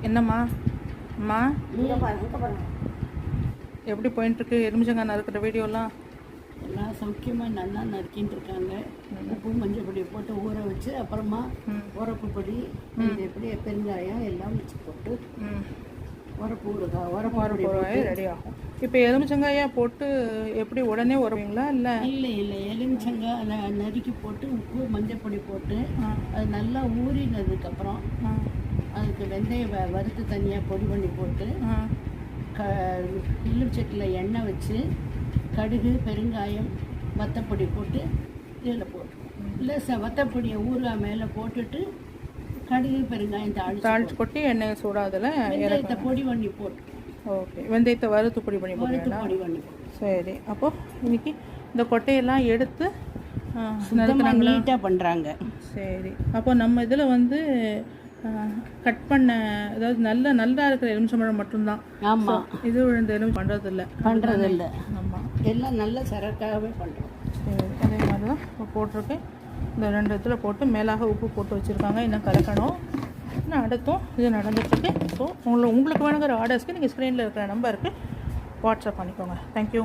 என்னம்மா அம்மா எப்படி போயிட்டுருக்கு எலுமிச்சங்காய் நறுக்கிற வீடியோலாம்? எல்லாம் சௌக்கியமாக நல்லா நறுக்கின்னு இருக்காங்க. உப்பு மஞ்சள் பொடி போட்டு ஊற வச்சு அப்புறமா உரப்பு பொடி எப்படி பெருங்காயம் எல்லாம் வச்சு போட்டு உரப்பு ஊறுகாய் உரப்பு ரெடி ஆகும். இப்போ எலுமிச்சங்காயாக போட்டு எப்படி உடனே உரவீங்களா? இல்லை எலுமிச்சங்காய் நறுக்கி போட்டு உப்பு மஞ்சள் பொடி போட்டு அது நல்லா ஊறினதுக்கப்புறம் அதுக்கு வெந்தயம் வறுத்து தனியாக பொடி பண்ணி போட்டு இல்லுச்சட்டியில் எண்ணெய் வச்சு கடுகு பெருங்காயம் வத்தப்பொடி போட்டு இதில் போட்டு இல்லை வத்தப்பொடியை ஊறுகாய் மேலே போட்டுட்டு கடுகு பெருங்காயம் தாளிச்சு கொட்டி எண்ணெய் சூடாதில் வெந்தயத்தை பொடி பண்ணி போட்டு. ஓகே, வெந்தயத்தை வறுத்து பொடி பண்ணி போட்டு. சரி, அப்போது இன்னைக்கு இந்த கொட்டையெல்லாம் எடுத்து நீட்டாக பண்ணுறாங்க. சரி, அப்போ நம்ம இதில் வந்து கட் பண்ண அதாவது நல்லா இருக்கிற எலுமிச்சம்பழம் மட்டும்தான். ஆமாம், இது இந்த எலுமிச்சை பண்ணுறதில்ல. ஆமாம், எல்லாம் நல்ல சரக்காகவே பண்ணுறோம். சரி, அதே மாதிரி தான் இப்போ போட்டிருக்கேன். இந்த 2 இடத்துல போட்டு மேலாக உப்பு போட்டு வச்சுருக்காங்க. இன்னும் கலக்கணும். இன்னும் அடுத்தும் இது நடந்துட்டுருக்கு. ஸோ உங்களுக்கு வேணுங்கிற ஆர்டர்ஸ்க்கு நீங்கள் ஸ்க்ரீனில் இருக்கிற நம்பருக்கு வாட்ஸ்அப் பண்ணிக்கோங்க. தேங்க்யூ.